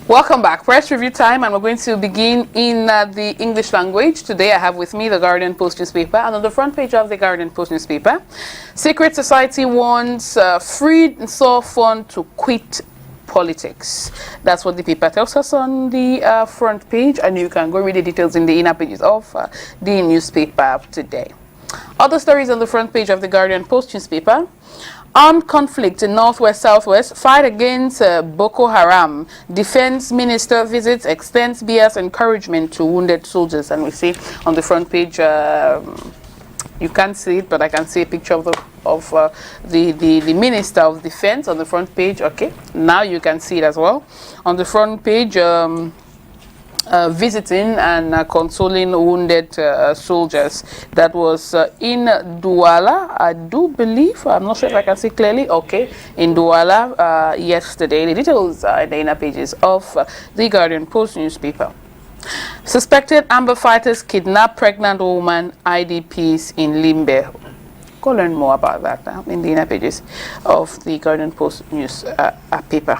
Welcome back. Press review time, and we're going to begin in the English language. Today I have with me the Guardian Post newspaper, and on the front page of the Guardian Post newspaper, Secret Society wants Freed Nsor Fund to quit politics. That's what the paper tells us on the front page, and you can go read the details in the inner pages of the newspaper today. Other stories on the front page of the Guardian Post newspaper. Armed conflict in Northwest-Southwest, fight against Boko Haram. Defense Minister visits, extends BS encouragement to wounded soldiers. And we see on the front page, you can't see it, but I can see a picture of the Minister of Defense on the front page. Okay, now you can see it as well. On the front page, visiting and consoling wounded soldiers. That was in Douala, I do believe. I'm not sure if I can see clearly. Okay, in Douala yesterday. The details are in the inner pages of the Guardian Post newspaper. Suspected Amber fighters kidnap pregnant woman IDPs in Limbe. Go learn more about that now in the inner pages of the Guardian Post news paper.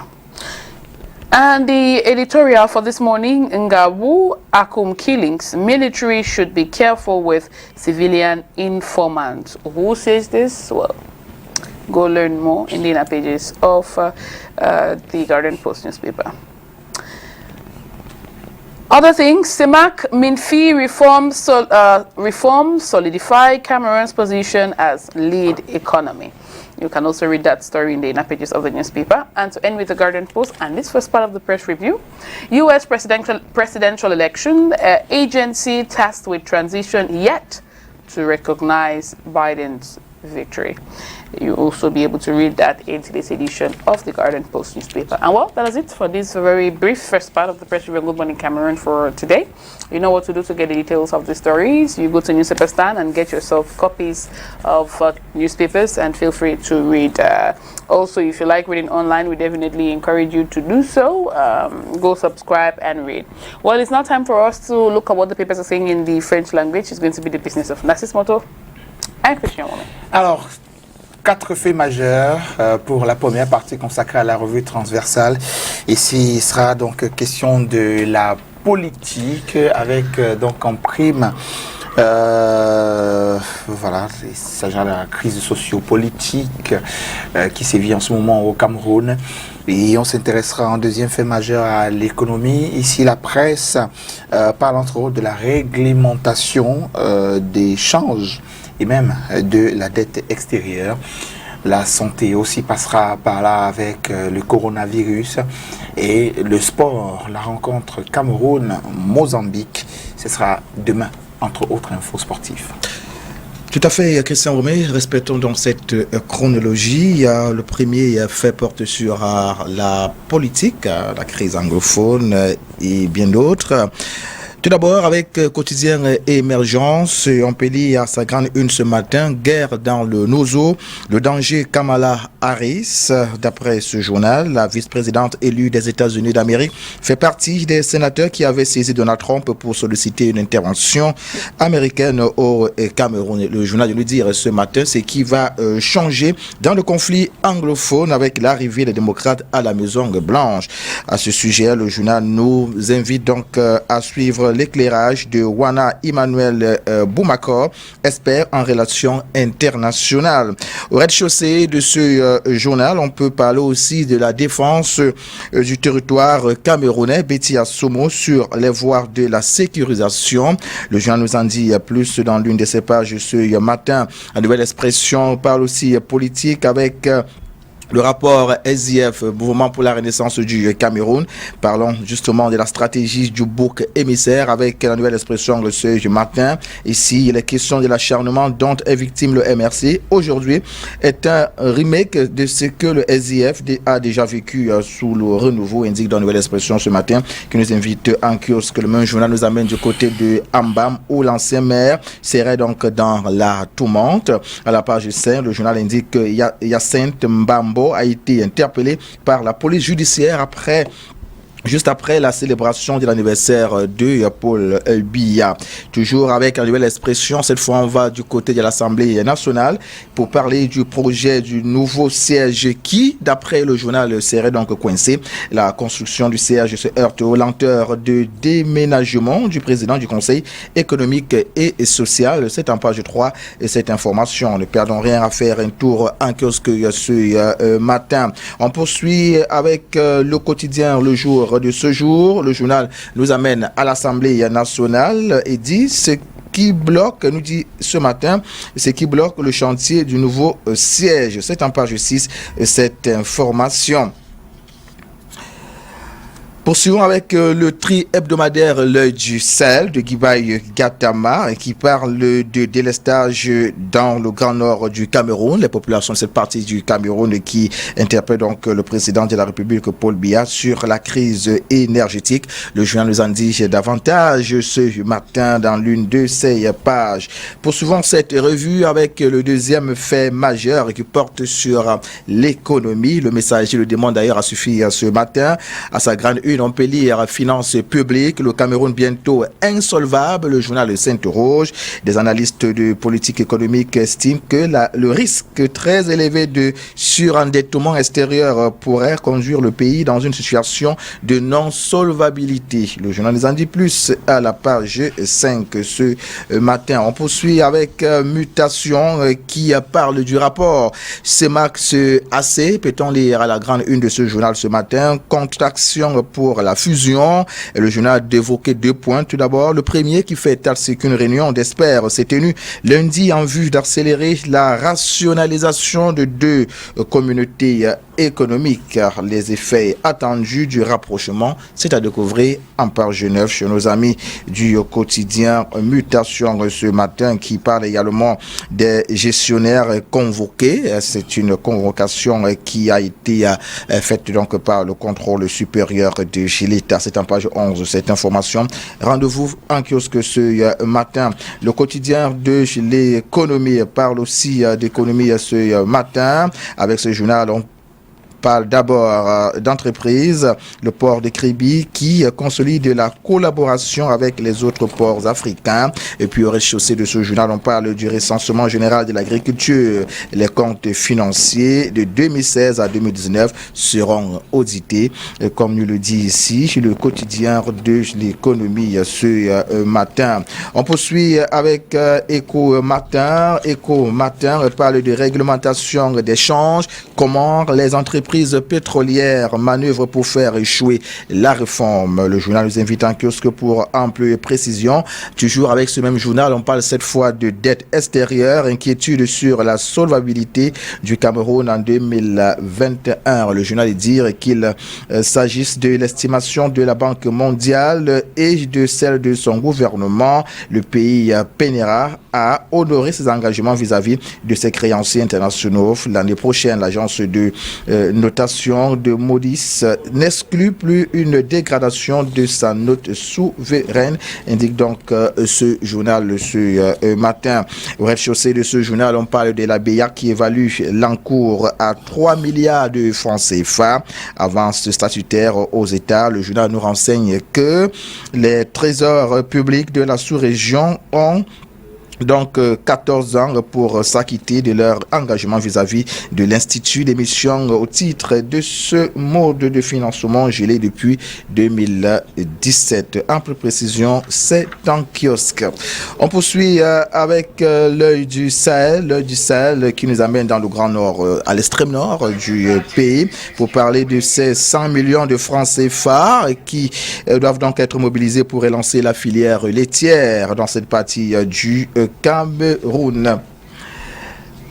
And the editorial for this morning, Ngabu Akum killings, military should be careful with civilian informants. Who says this? Well, go learn more in the inner pages of the Guardian Post newspaper. Other things, CEMAC Minfi reform solidify Cameroon's position as lead economy. You can also read that story in the inner pages of the newspaper. And to end with the Guardian Post, and this first part of the press review, U.S. presidential election, agency tasked with transition yet to recognize Biden's victory. You'll also be able to read that in today's edition of the Guardian Post newspaper. And well, that is it for this very brief first part of the press review. Good morning, Cameroon, for today. You know what to do to get the details of the stories. You go to newspaper stand and get yourself copies of newspapers, and feel free to read. Also, if you like reading online, we definitely encourage you to do so. Go subscribe and read. Well, it's now time for us to look at what the papers are saying in the French language. It's going to be the business of Narcisse Moto and Christian Woman. Alors, 4 faits majeurs pour la première partie consacrée à la revue transversale. Ici, il sera donc question de la politique avec donc en prime voilà, il s'agit de la crise sociopolitique qui sévit en ce moment au Cameroun. Et on s'intéressera en deuxième fait majeur à l'économie. Ici, la presse parle entre autres de la réglementation des changes et même de la dette extérieure. La santé aussi passera par là avec le coronavirus et le sport, la rencontre Cameroun-Mozambique. Ce sera demain, entre autres infos sportives. Tout à fait, Christian Romé. Respectons donc cette chronologie. Le premier fait porte sur la politique, la crise anglophone et bien d'autres. Tout d'abord, avec Quotidien Émergence, on peut lire à sa grande une ce matin, guerre dans le Nozo, le danger Kamala Harris. D'après ce journal, la vice-présidente élue des États-Unis d'Amérique fait partie des sénateurs qui avaient saisi Donald Trump pour solliciter une intervention américaine au Cameroun. Le journal nous dit ce matin, c'est qui va changer dans le conflit anglophone avec l'arrivée des démocrates à la Maison-Blanche. À ce sujet, le journal nous invite donc à suivre l'éclairage de Wana Emmanuel Boumakor, expert en relations internationales. Au rez-de-chaussée de ce journal, on peut parler aussi de la défense du territoire camerounais, Betty Assomo, sur les voies de la sécurisation. Le journal nous en dit plus dans l'une de ses pages ce matin. La Nouvelle Expression parle aussi politique avec le rapport SIF, Mouvement pour la Renaissance du Cameroun. Parlons justement de la stratégie du bouc émissaire avec la Nouvelle Expression ce matin. Ici, il est question de l'acharnement dont est victime le MRC. Aujourd'hui, est un remake de ce que le SIF a déjà vécu sous le renouveau, indique dans la Nouvelle Expression ce matin, qui nous invite en kiosque. Le même journal nous amène du côté de Ambam, où l'ancien maire serait donc dans la tourmente. À la page 5, le journal indique que Hyacinthe Mbambo a été interpellé par la police judiciaire après juste après la célébration de l'anniversaire de Paul Biya. Toujours avec une nouvelle expression, cette fois on va du côté de l'Assemblée nationale pour parler du projet du nouveau siège qui, d'après le journal, serait donc coincé. La construction du siège se heurte aux lenteurs de déménagement du président du Conseil économique et social. C'est en page 3 et cette information. Ne perdons rien à faire un tour en kiosque ce matin. On poursuit avec le quotidien Le Jour de ce jour. Le journal nous amène à l'Assemblée nationale et dit ce qui bloque, nous dit ce matin, ce qui bloque le chantier du nouveau siège. C'est en page 6 cette information. Poursuivons avec le tri hebdomadaire L'œil du Sahel de Guibaï Gatama qui parle de délestage dans le Grand Nord du Cameroun. Les populations de cette partie du Cameroun qui interpellent donc le président de la République Paul Biya sur la crise énergétique. Le journal nous en dit davantage ce matin dans l'une de ses pages. Poursuivons cette revue avec le deuxième fait majeur qui porte sur l'économie. Le Messager le demande d'ailleurs à suffire ce matin à sa grande une. On peut lire finances publiques, le Cameroun bientôt insolvable. Le journal s'interroge. Des analystes de politique économique estiment que le risque très élevé de surendettement extérieur pourrait conduire le pays dans une situation de non-solvabilité. Le journal nous en dit plus à la page 5 ce matin. On poursuit avec Mutation qui parle du rapport CEMAX-AC. Peut-on lire à la grande une de ce journal ce matin? Contraction pour la fusion. Et le journal a évoqué 2 points. Tout d'abord, le premier qui fait état, c'est qu'une réunion d'experts s'est tenue lundi en vue d'accélérer la rationalisation de 2 communautés économiques. Les effets attendus du rapprochement, c'est à découvrir en page 9 chez nos amis du quotidien Mutation ce matin qui parle également des gestionnaires convoqués. C'est une convocation qui a été faite donc par le contrôle supérieur de l'État. C'est en page 11 cette information. Rendez-vous en kiosque ce matin. Le quotidien de l'économie parle aussi d'économie ce matin. Avec ce journal, on parle d'abord d'entreprise, le port de Kribi qui consolide la collaboration avec les autres ports africains. Et puis au rez-de-chaussée de ce journal, on parle du recensement général de l'agriculture. Les comptes financiers de 2016 à 2019 seront audités. Et comme nous le dit ici, le quotidien de l'économie ce matin. On poursuit avec Éco Matin. Éco Matin parle de réglementation d'échange, comment les entreprises pétrolières manœuvrent pour faire échouer la réforme. Le journal nous invite en kiosque pour ample précision. Toujours avec ce même journal, on parle cette fois de dette extérieure, inquiétude sur la solvabilité du Cameroun en 2021. Le journal dit qu'il s'agisse de l'estimation de la Banque mondiale et de celle de son gouvernement, le pays peinera à honorer ses engagements vis-à-vis de ses créanciers internationaux. L'année prochaine, l'agence de notation de Moody's n'exclut plus une dégradation de sa note souveraine, indique donc ce journal ce matin. Au rez-de-chaussée de ce journal, on parle de la BIA qui évalue l'encours à 3 milliards de francs CFA. Avance statutaire aux États. Le journal nous renseigne que les trésors publics de la sous-région ont donc 14 ans pour s'acquitter de leur engagement vis-à-vis de l'Institut d'émission au titre de ce mode de financement gelé depuis 2017. Ample précision, c'est en kiosque. On poursuit avec l'œil du Sahel qui nous amène dans le Grand Nord, à l'extrême nord du pays, pour parler de ces 100 millions de francs CFA qui doivent donc être mobilisés pour relancer la filière laitière dans cette partie du Cameroun.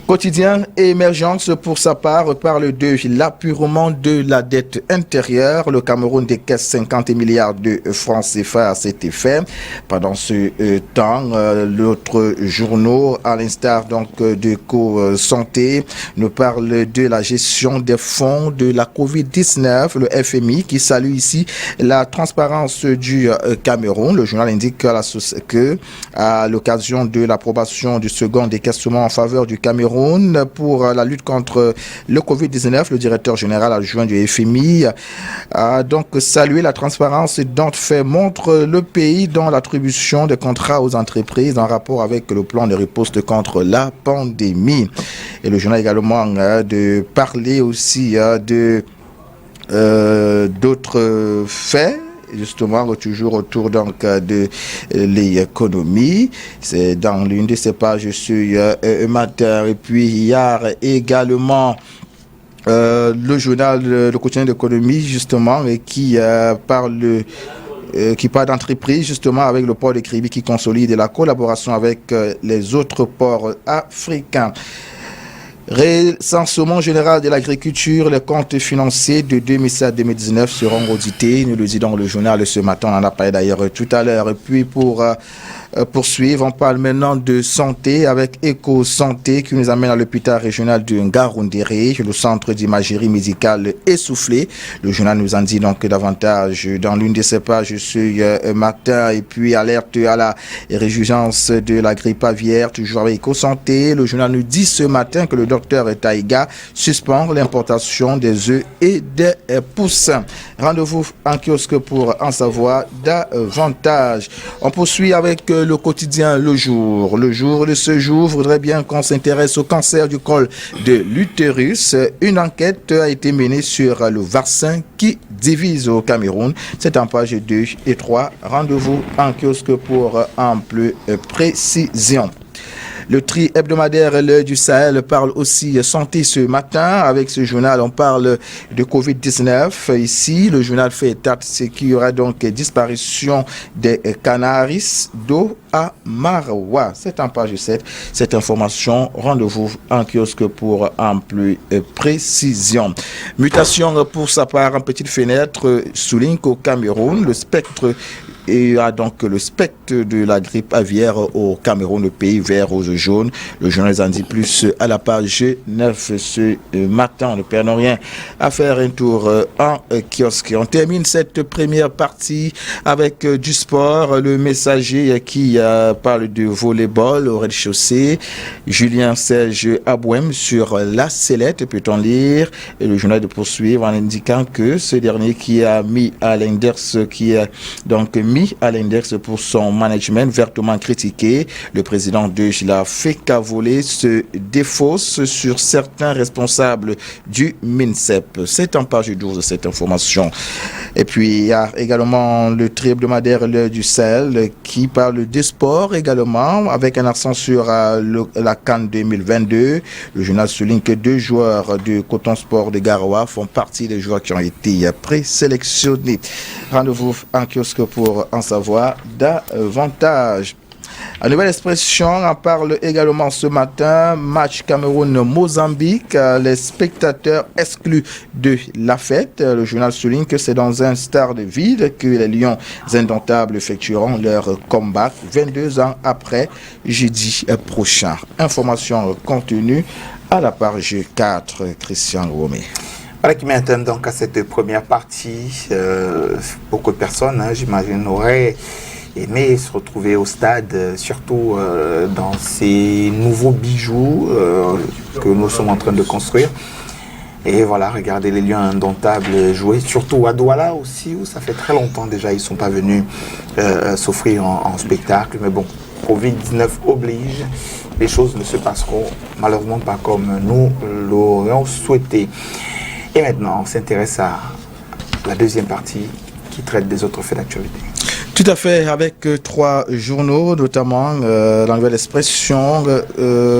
Quotidien et Émergence, pour sa part, parle de l'apurement de la dette intérieure. Le Cameroun décaisse 50 milliards de francs CFA à cet effet. Pendant ce temps, l'autre journaux, à l'instar donc de Co-Santé, nous parle de la gestion des fonds de la Covid-19. Le FMI qui salue ici la transparence du Cameroun. Le journal indique que à l'occasion de l'approbation du second décaissement en faveur du Cameroun Cameroun pour la lutte contre le Covid-19. Le directeur général adjoint du FMI a donc salué la transparence dont fait montre le pays dans l'attribution des contrats aux entreprises en rapport avec le plan de riposte contre la pandémie. Et le journal également de parler aussi de d'autres faits, justement toujours autour donc de l'économie. C'est dans l'une de ces pages un matin, et puis hier également le journal Le Quotidien d'économie justement qui parle d'entreprise justement avec le port de Kribi qui consolide la collaboration avec les autres ports africains. Recensement général de l'agriculture, les comptes financiers de 2007-2019 seront audités. Nous le dit dans le journal ce matin, on en a parlé d'ailleurs tout à l'heure. Et puis pour poursuivre, on parle maintenant de santé avec Eco Santé qui nous amène à l'hôpital régional de Ngaoundéré, le centre d'imagerie médicale essoufflé. Le journal nous en dit donc davantage dans l'une de ses pages ce matin. Et puis alerte à la résurgence de la grippe aviaire, toujours avec Eco Santé. Le journal nous dit ce matin que le docteur Taïga suspend l'importation des œufs et des poussins. Rendez-vous en kiosque pour en savoir davantage. On poursuit avec le quotidien Le Jour. Le Jour de ce jour voudrait bien qu'on s'intéresse au cancer du col de l'utérus. Une enquête a été menée sur le vaccin qui divise au Cameroun. C'est en page 2 et 3. Rendez-vous en kiosque pour ample précision. Le tri hebdomadaire L'Heure du Sahel parle aussi santé ce matin. Avec ce journal, on parle de Covid-19. Ici, le journal fait état de ce qu'il y aura donc disparition des Canaris d'eau à Maroua. C'est en page 7. Cette information, rendez-vous en kiosque pour ample précision. Mutation pour sa part en petite fenêtre souligne qu'au Cameroun, le spectre donc le spectre de la grippe aviaire au Cameroun, le pays vert, rose, jaune. Le journal en dit plus à la page 9 ce matin. Ne perdons rien à faire un tour en kiosque. On termine cette première partie avec du sport. Le Messager qui parle de volleyball au rez-de-chaussée. Julien Serge Abouem sur la sellette, peut-on lire. Et le journal de poursuivre en indiquant que ce dernier qui a mis à l'index, qui a donc mis à l'index pour son management vertement critiqué. Le président de la FECAVOLE se défausse sur certains responsables du MINSEP. C'est en page 12 cette information. Et puis il y a également le tri hebdomadaire L'Heure du Sahel qui parle des sports également avec un accent sur la CAN 2022. Le journal souligne que 2 joueurs de Coton Sport de Garoua font partie des joueurs qui ont été présélectionnés. Rendez-vous en kiosque pour en savoir davantage. La Nouvelle Expression en parle également ce matin. Match Cameroun-Mozambique. Les spectateurs exclus de la fête. Le journal souligne que c'est dans un stade vide que les Lions indomptables effectueront leur comeback 22 ans après, jeudi prochain. Information contenue à la page 4. Christian Romé. Voilà qui met un thème donc à cette première partie. Beaucoup de personnes, j'imagine, auraient aimé se retrouver au stade, surtout dans ces nouveaux bijoux que nous sommes en train de construire. Et voilà, regardez les Lions indomptables jouer, surtout à Douala aussi, où ça fait très longtemps déjà, ils ne sont pas venus s'offrir en spectacle. Mais bon, Covid-19 oblige, les choses ne se passeront malheureusement pas comme nous l'aurions souhaité. Et maintenant, on s'intéresse à la deuxième partie qui traite des autres faits d'actualité. Tout à fait, avec 3 journaux, notamment la Nouvelle Expression,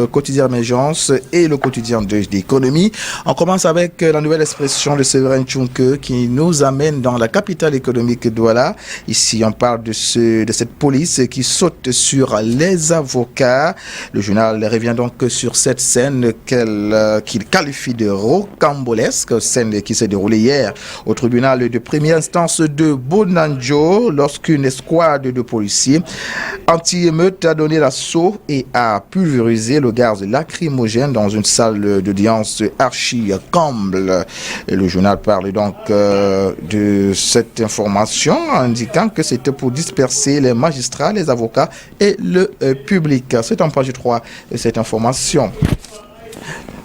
Quotidien Émergence et le Quotidien d'économie. On commence avec la Nouvelle Expression de Séverin Tchunke qui nous amène dans la capitale économique Douala. Ici, on parle de cette police qui saute sur les avocats. Le journal revient donc sur cette scène qu'il qualifie de rocambolesque, scène qui s'est déroulée hier au tribunal de première instance de Bonanjo lorsqu'une escouade de policiers anti-émeute a donné l'assaut et a pulvérisé le gaz lacrymogène dans une salle d'audience archi-comble. Et le journal parle donc de cette information indiquant que c'était pour disperser les magistrats, les avocats et le public. C'est en page 3 de cette information.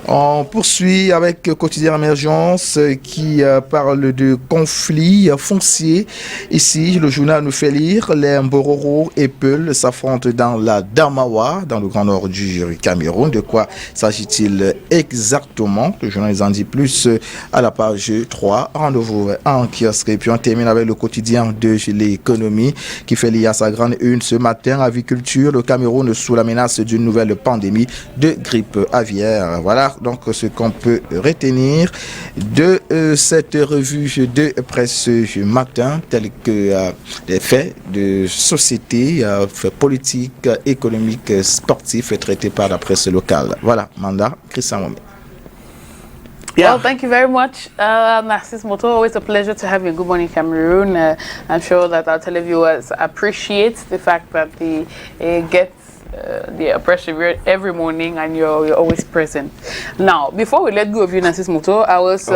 On poursuit avec Quotidien Émergence qui parle de conflits fonciers. Ici, le journal nous fait lire les Mbororo et Peul s'affrontent dans la Damawa, dans le grand nord du Cameroun. De quoi s'agit-il exactement? Le journal nous en dit plus à la page 3. Rendez-vous en kiosque. Et puis on termine avec le quotidien de l'économie qui fait lire à sa grande une ce matin. Aviculture, le Cameroun sous la menace d'une nouvelle pandémie de grippe aviaire. Voilà donc ce qu'on peut retenir de cette revue de presse matin, tels que des faits de société, faits politiques, économiques, sportifs traités par la presse locale. Voilà, mandat Christian Momé. Well, thank you very much, Narcisse Moto. Always a pleasure to have you. Good morning, Cameroon. I'm sure that our televiewers appreciate the fact that they get the press review every morning and you're always present. Now, before we let go of you, Narcisse Moto, I was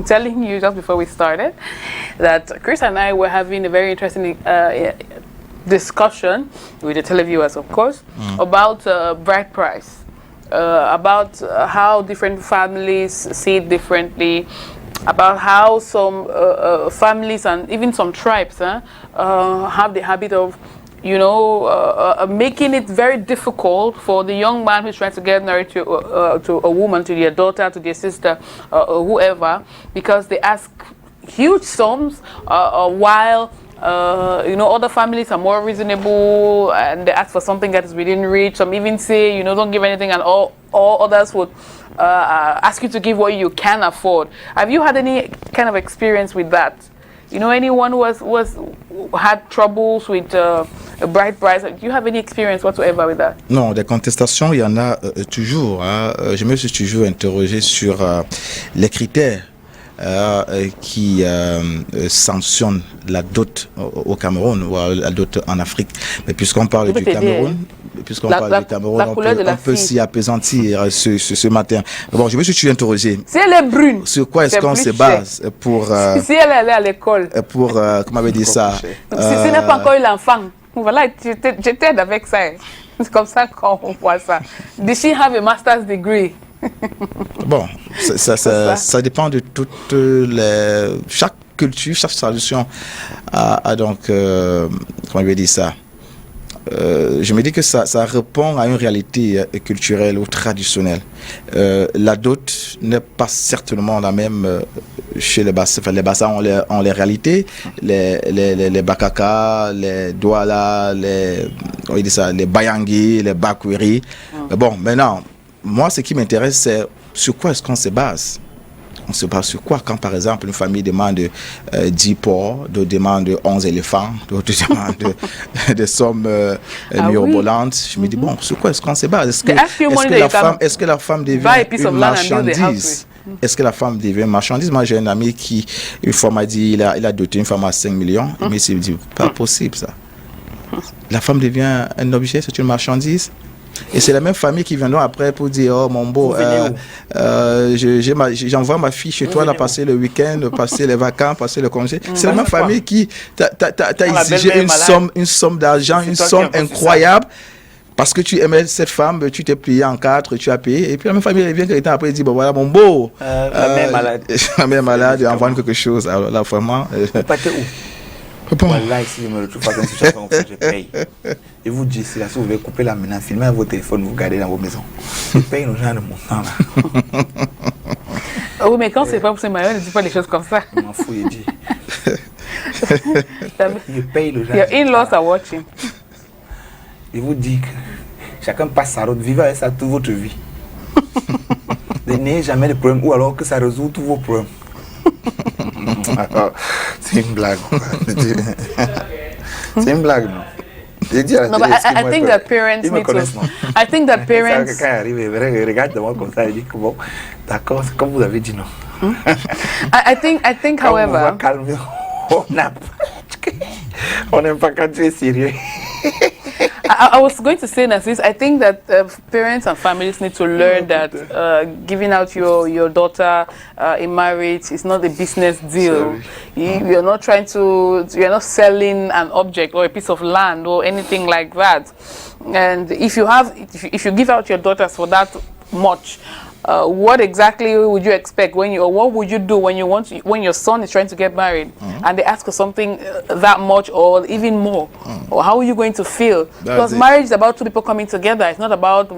telling you just before we started that Chris and I were having a very interesting discussion with the televiewers, of course, about bride price. About how different families see it differently, about how some families and even some tribes have the habit of, making it very difficult for the young man who's trying to get married to a woman, to their daughter, to their sister, or whoever, because they ask huge sums while other families are more reasonable and they ask for something that is within reach. Some even say, don't give anything, and all others would ask you to give what you can afford. Have you had any kind of experience with that? Anyone who had troubles with a bride price? Do you have any experience whatsoever with that? Non, des contestations, il y en a toujours. Hein. Je me suis toujours interrogé sur les critères qui sanctionne la dot au Cameroun ou la dot en Afrique. Mais puisqu'on parle du Cameroun, on peut s'y apaisantir ce matin. Bon, je me suis toujours interrogé. Si elle est brune, sur quoi est-ce qu'on se base pour... si elle est allée à l'école. Pour, comment on va dire ça? Si ce n'est pas encore eu l'enfant. Voilà, je t'aide avec ça. C'est comme ça qu'on voit ça. Did she have a master's degree? Bon, ça dépend de toutes les... Chaque culture, chaque tradition a donc... comment je vais dire ça? Je me dis que ça répond à une réalité culturelle ou traditionnelle. La dot n'est pas certainement la même chez les Bassas. Enfin, les Bassas ont les réalités, les Bakaka, les Douala, les Bayangui, les Bakwiri. Mais bon, maintenant, moi, ce qui m'intéresse, c'est sur quoi est-ce qu'on se base. On se base sur quoi? Quand, par exemple, une famille demande 10 porcs, d'autres demandent 11 éléphants, d'autres demandent des sommes mirobolantes. Je me dis, bon, sur quoi est-ce qu'on se base? Est-ce que la femme devient une marchandise? Est-ce que la femme devient une marchandise? Moi, j'ai un ami qui, une fois, m'a dit, il a doté une femme à 5 millions. Mais il s'est dit, pas possible, ça. La femme devient un objet, c'est une marchandise. Et c'est la même famille qui viendront après pour dire, oh mon beau, j'envoie ma fille chez toi, là, passer le week-end, passer les vacances, passer le congé. C'est la même famille qui t'a exigé une somme d'argent, une somme incroyable. Parce que tu aimais cette femme, tu t'es plié en 4, tu as payé. Et puis la même famille revient quelques temps après et dit, bon voilà mon beau, ma mère malade. Ma mère malade, envoie quelque chose. Alors là, vraiment... Bon. Voilà, ici, je me retrouve face à une situation où je paye. Et vous dites, si vous voulez couper la maintenant, filmez à vos téléphones, vous gardez dans vos maisons. Je paye nos gens de mon temps là. Oui, mais quand c'est pas pour ce maillot, ne dis pas des choses comme ça. Je m'en fous, il dit. Je paye le gens. Your in-laws are watching. Et vous dites que chacun passe sa route, vivez avec ça toute votre vie. N'ayez jamais de problème, ou alors que ça résout tous vos problèmes. C'est une blague. C'est une blague, non? No, but I think that parents need to. I think that parents. Quelqu'un arrive, regarde moi comme ça, il dit que bon, d'accord, c'est comme vous avez dit non. I think, however. On n'aime pas quand tu es sérieux. I was going to say, Narcisse, I think that parents and families need to learn that giving out your daughter in marriage is not a business deal. You're not selling an object or a piece of land or anything like that. And if you give out your daughters for that much, what exactly would you expect what would you do when your son is trying to get married and they ask for something that much or even more? Or how are you going to feel? Because marriage is about two people coming together. It's not about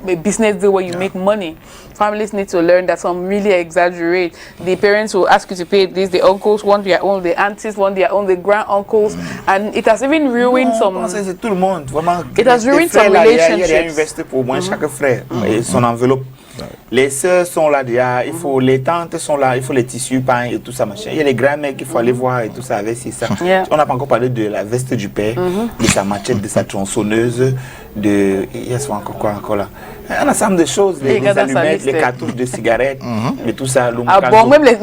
a business deal where you make money. Families need to learn that. Some really exaggerate. The parents will ask you to pay this. The uncles want their own. The aunties want their own. The grand uncles, and it has even ruined some. C'est tout le monde. Vraiment. It has ruined some relationships. Il y a investi pour au moins chaque frère et son enveloppe. Les sœurs sont là déjà, les tantes sont là, il faut les tissus, pain et tout ça machin. Il y a les grands-mères qu'il faut aller voir et tout ça avec ça. On n'a pas encore parlé de la veste du père, de sa machette, de sa tronçonneuse, il y a souvent encore quoi encore là. Un ensemble de choses, les allumettes, les cartouches de cigarettes, et tout ça. Ah bon, même les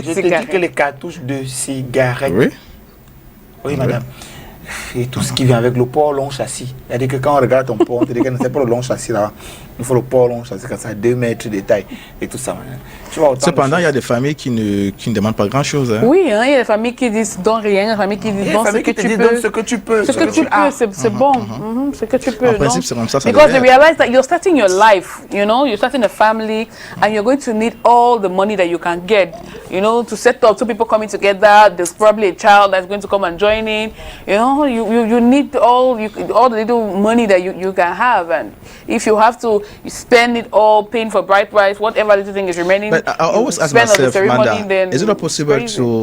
je te dis que les cartouches de cigarettes. Oui. Oui, madame. Et tout ce qui vient avec le port long châssis. C'est-à-dire que quand on regarde ton port, on te dit que c'est pas le long châssis là. Il faut le port long châssis comme ça, 2 mètres de taille et tout ça. Tu vois, cependant, il y a des familles qui ne demandent pas grand-chose. Hein. Oui, il y a des familles qui disent donne rien, il y a des familles qui disent bon, ce que tu peux. Ce que tu peux. Ce que tu peux, c'est bon. Ce que tu peux. En principe, c'est comme ça. Because they realize that you're starting your life, you're starting a family, and you're going to need all the money that you can get, to set up two people coming together. There's probably a child that's going to come and join in. You need all the little money that you can have, and if you have to spend it all, paying for bride price, whatever little thing is remaining. But I always ask myself, Manda, is it not possible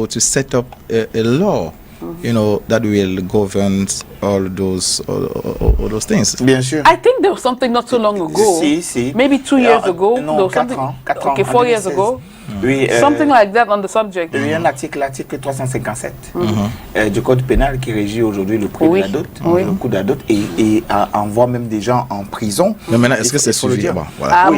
to set up a law, that will govern all those things? Bien sûr. I think there was something not so long ago. Si. Maybe 2 years ago. Non, 4 ans. Okay, 4 years ago. Oui, something like that on the subject. Il y a un l'article 357 du code pénal qui régit aujourd'hui le prix de la dot, le coût de la dot, et envoie même des gens en prison. Mais maintenant, est-ce que c'est suivi? Voilà,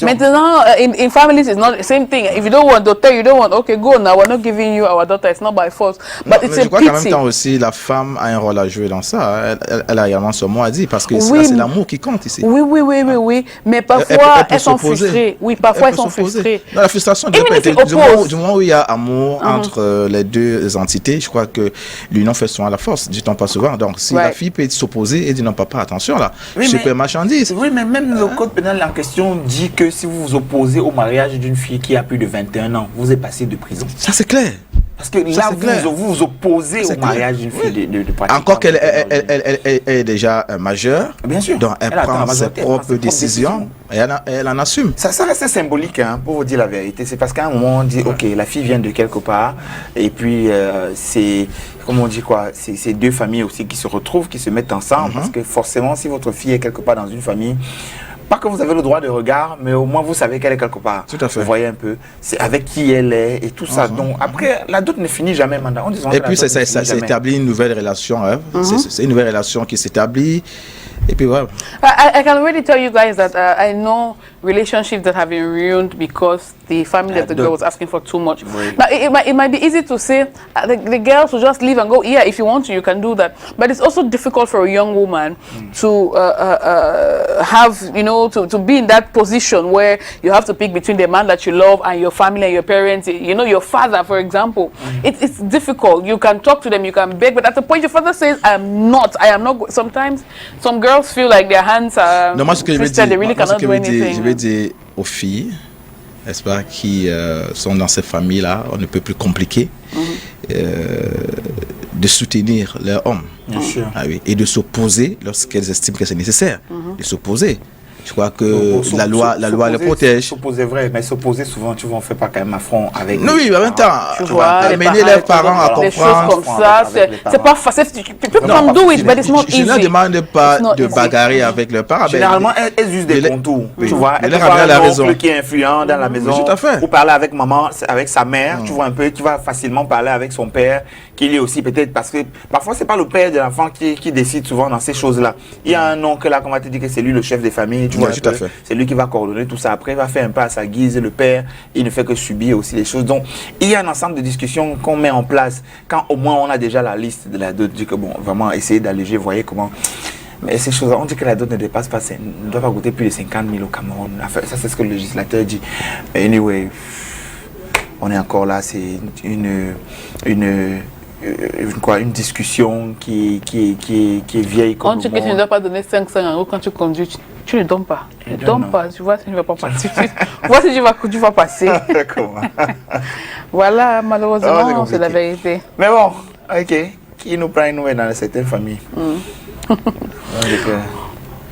maintenant, in families, it's not the same thing. If you don't want daughter, you don't want, okay, go now, we're not giving you our daughter, it's not by force. But it's a pity. Je crois qu'en même temps aussi, la femme a un rôle à jouer dans ça. Elle a également son mot à dire, parce que c'est l'amour qui compte ici. Oui. Mais parfois, elles sont frustrées. Oui, parfois, elles sont frustrées. La frustration du moment où il y a amour entre les deux entités, je crois que l'union fait souvent la force, dit-on pas souvent. Donc, si la fille peut s'opposer et dire non, papa, attention là, je peux marchandise. Oui, mais même le code pénal en question dit que si vous vous opposez au mariage d'une fille qui a plus de 21 ans, vous êtes passé de prison. Ça, c'est clair. Parce que là, vous vous opposez au mariage d'une fille de pratique. Encore qu'elle est déjà majeure, bien sûr. Donc elle prend ses propres décisions et elle en assume. Ça reste symbolique, pour vous dire la vérité. C'est parce qu'à un moment, on dit, ok, la fille vient de quelque part, et puis c'est, comment on dit quoi, c'est deux familles aussi qui se retrouvent, qui se mettent ensemble, parce que forcément, si votre fille est quelque part dans une famille, pas que vous avez le droit de regard, mais au moins vous savez qu'elle est quelque part. Tout à fait. Vous voyez un peu, c'est avec qui elle est et tout ça. Donc après, la dot ne finit jamais, Manda. Et puis ça s'établit une nouvelle relation. C'est une nouvelle relation qui s'établit. Et puis voilà. I can already tell you guys that I know relationships that have been ruined because the family of the girl was asking for too much. Right. Now, it might be easy to say the girls will just leave and go. Yeah, if you want to, you can do that. But it's also difficult for a young woman to have, to be in that position where you have to pick between the man that you love and your family and your parents. Your father, for example. It's difficult. You can talk to them, you can beg, but at the point your father says, I am not. Sometimes some girls feel like their hands are twisted, they really cannot do anything. Je vais dire aux filles, n'est-ce pas, qui sont dans ces familles-là, on ne peut plus compliquer, de soutenir leur homme. Bien sûr. Ah oui, et de s'opposer lorsqu'elles estiment que c'est nécessaire, de s'opposer. Je crois que la loi les protège. S'opposer vrai, mais s'opposer souvent, tu vois, on fait pas quand même affront avec. Non, oui, en même temps, tu vois, amener leurs parents à comprendre. Des choses comme ça, c'est pas facile. Tu peux come do it, but it's not easy. Je ne demande pas de bagarrer avec leurs parents. Généralement, elles usent des contours. Tu vois, elles leur amènent la raison. Qui est influent dans la maison. Tout à fait. Ou parler avec maman, avec sa mère, tu vois un peu, qui va facilement parler avec son père, qui est aussi peut-être, parce que parfois c'est pas le père de l'enfant qui décide souvent dans ces choses-là. Il y a un oncle là, qu'on va te dire que c'est lui le chef des familles, tu vois. Tout à fait. C'est lui qui va coordonner tout ça. Après, il va faire un peu à sa guise. Le père, il ne fait que subir aussi les choses. Donc, il y a un ensemble de discussions qu'on met en place quand au moins on a déjà la liste de la dot. Dit que bon, vraiment essayer d'alléger, voyez comment. Mais ces choses, on dit que la dot ne dépasse pas, ne doit pas coûter plus de 50 000 au Cameroun. Ça, c'est ce que le législateur dit. Mais anyway, on est encore là. C'est une une discussion qui est vieille comme On dit le que tu ne monde. dois pas donner 500 € quand tu conduis, tu ne donnes pas. Tu ne donne, donnes non. pas, tu vois si tu ne vas pas passer. Tu vois si tu vas passer. Comment? Voilà, Ah, malheureusement, c'est c'est la compliqué. vérité. Mais bon, ok. Qui nous prend nous dans certaines familles. Donc,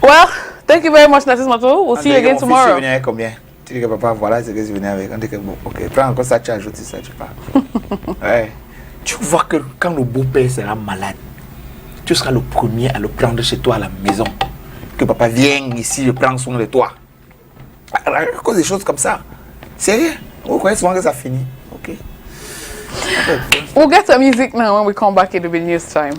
Well, thank you very much, Nassis Mato. We'll see you again Tu tomorrow. venais avec combien? Tu dis que papa, voilà ce que tu venais avec. On dit que bon, ok, prends encore ça, tu ajoutes ça, tu pars. Ouais. Tu vois que quand le beau-père sera malade, tu seras le premier à le prendre chez toi à la maison. Que papa vienne ici, le prendre soin de toi. À cause des choses comme ça. Sérieux? Vous croyez souvent que ça finit. Ok. We'll get some music now when we come back. It'll be news time.